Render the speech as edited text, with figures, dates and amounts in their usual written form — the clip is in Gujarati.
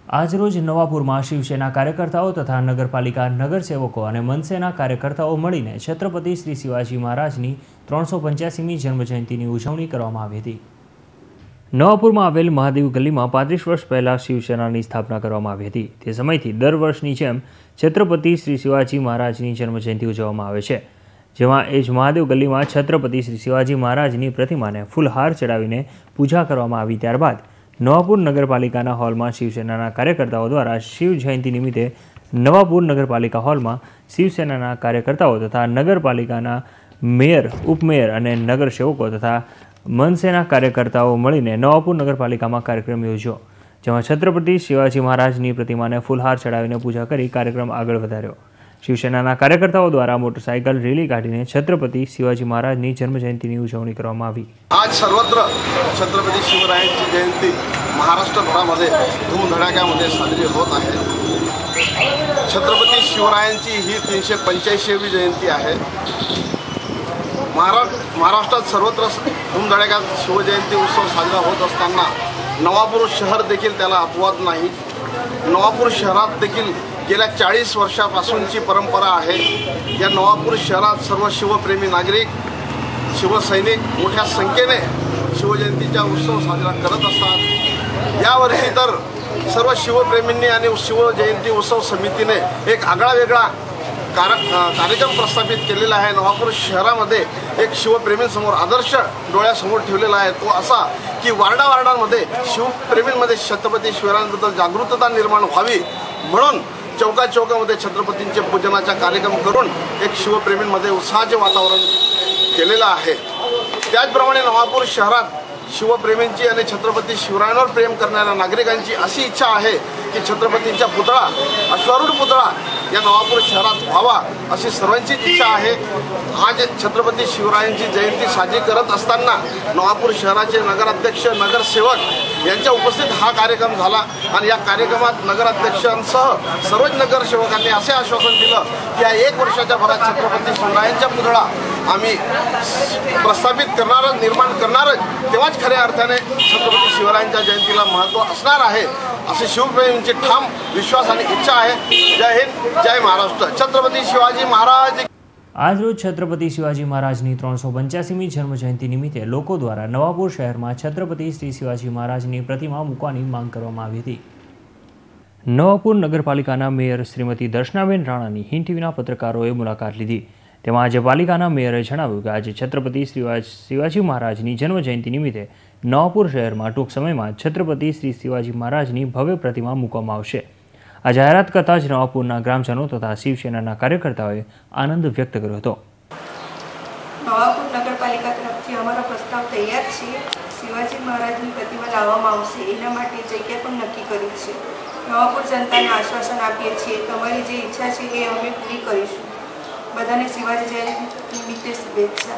આજરોજ નવાપુરમાં શિવસેના કાર્યકર્તાઓ તથા નગરપાલિકા નગરસેવકો અને મનસેના કાર્યકર્તાઓ મળીને છત્રપતિ શ્રી શિવાજી મહારાજની 385મી જન્મજયંતિની ઉજવણી કરવામાં આવી હતી। નવાપુરમાં આવેલ મહાદેવ ગલીમાં 35 વર્ષ પહેલાં શિવસેનાની સ્થાપના કરવામાં આવી હતી। તે સમયથી દર વર્ષની જેમ છત્રપતિ શ્રી શિવાજી મહારાજની જન્મજયંતિ ઉજવવામાં આવે છે, જેમાં એ જ મહાદેવ ગલીમાં છત્રપતિ શ્રી શિવાજી મહારાજની પ્રતિમાને ફૂલહાર ચડાવીને પૂજા કરવામાં આવી। ત્યારબાદ નવાપુર નગરપાલિકાના હોલમાં શિવસેનાના કાર્યકર્તાઓ દ્વારા શિવ જયંતિ નિમિત્તે નવાપુર નગરપાલિકા હોલમાં શિવસેનાના કાર્યકર્તાઓ તથા નગરપાલિકાના મેયર, ઉપમેયર અને નગરસેવકો તથા મનસેના કાર્યકર્તાઓ મળીને નવાપુર નગરપાલિકામાં કાર્યક્રમ યોજ્યો, જેમાં છત્રપતિ શિવાજી મહારાજની પ્રતિમાને ફૂલહાર ચડાવીને પૂજા કરી કાર્યક્રમ આગળ વધાર્યો। શિવસેનાના કાર્યકર્તાઓ દ્વારા મોટરસાઇકલ રેલી કાઢીને છત્રपति शिवाजी महाराजની જન્મજયંતિની ઉજવણી કરવામાં આવી। आज सर्वत्र छत्रपती शिवरायांची जयंती महाराष्ट्रभरामध्ये धूमधडाक्यामध्ये साजरी होत आहे। छत्रपती शिवरायांची ही 385वी जयंती आहे। महाराष्ट्रात सर्वत्र धूमधडाक्यात शिवजयंती उत्सव साजरा होत असताना नवापूर शहर देखील त्याला अपवाद नाही। नवापूर शहरात देखील गेल्या 40 वर्षापासूनची परंपरा आहे। या नवापूर शहरात सर्व शिवप्रेमी नागरिक, शिवसैनिक मोठ्या संख्येने शिवजयंतीचा उत्सव साजरा करत असतात। यावर्षी तर सर्व शिवप्रेमींनी आणि शिवजयंती उत्सव समितीने एक आगळा वेगळा कार्यक्रम प्रस्थापित केलेला आहे। नवापूर शहरामध्ये एक शिवप्रेमींसमोर आदर्श डोळ्यासमोर ठेवलेला आहे, तो असा की वार्डावार्डांमध्ये शिवप्रेमींमध्ये छत्रपती शिवरायांबद्दल जागरूकता निर्माण व्हावी म्हणून चौका चौकामध्ये छत्रपतींचे पूजनाचा कार्यक्रम करून एक शिवप्रेमींमध्ये उत्साहाचे वातावरण केलेलं आहे। त्याचप्रमाणे नवापूर शहरात शिवप्रेमींची आणि छत्रपती शिवरायांवर प्रेम करणाऱ्या नागरिकांची अशी इच्छा आहे की छत्रपतींचा पुतळा, अश्वारूढ पुतळा या नवापूर शहरात व्हावा अशी सर्वांचीच इच्छा आहे। आज छत्रपती शिवरायांची जयंती साजरी करत असताना नवापूर शहराचे नगराध्यक्ष, नगरसेवक यांच्या उपस्थित हा कार्यक्रम झाला आणि या कार्यक्रमात नगराध्यक्षांसह सर्वच नगरसेवकांनी असे आश्वासन दिलं की या 1 वर्षाच्या भरात छत्रपती शिवरायांचा पुतळा आम्ही प्रस्थापित करणारच, निर्माण करणारच, तेव्हाच खऱ्या अर्थाने छत्रपती शिवरायांच्या जयंतीला महत्त्व असणार आहे असे शिवप्रेमींची ठाम विश्वास आणि इच्छा आहे। जय हिंद, जय महाराष्ट्र, छत्रपति शिवाजी महाराज। आज रोज छत्रपति शिवाजी महाराजनी 385મી જન્મજયંતિ નિમિત્તે લોકો દ્વારા નવાપુર શહેરમાં છત્રપતિ શ્રી શિવાજી મહારાજની પ્રતિમા મૂકવાની માંગ કરવામાં આવી હતી। નવાપુર નગરપાલિકાના મેયર શ્રીમતી દર્શનાબેન રાણાની હિન્દ ટીવીના પત્રકારોએ મુલાકાત લીધી। તેમાં આજે પાલિકાના મેયરે જણાવ્યું કે આજે છત્રપતિ શિવાજી મહારાજની જન્મજયંતિ નિમિત્તે નવાપુર શહેરમાં ટૂંક સમયમાં છત્રપતિ શ્રી શિવાજી મહારાજની ભવ્ય પ્રતિમા મૂકવામાં આવશે। આ જાહેરાત કરતા જ નવાપુરના ગ્રામજનો તથા શિવસેનાના કાર્યકર્તાઓએ આનંદ વ્યક્ત કર્યો હતો। નવાપુર નગરપાલિકા તરફથી અમારો પ્રસ્તાવ તૈયાર છે। શિવાજી મહારાજની પ્રતિમા લાવવામાં આવશે, એના માટે જગ્યા પણ નક્કી કરી છે। નવાપુર જનતાને આશ્વાસન આપીએ છીએ, તમારી જે ઈચ્છા છે એ અમે પૂરી કરીશું। બધાને શિવાજી જયંતિ નિમિત્તે શુભેચ્છા।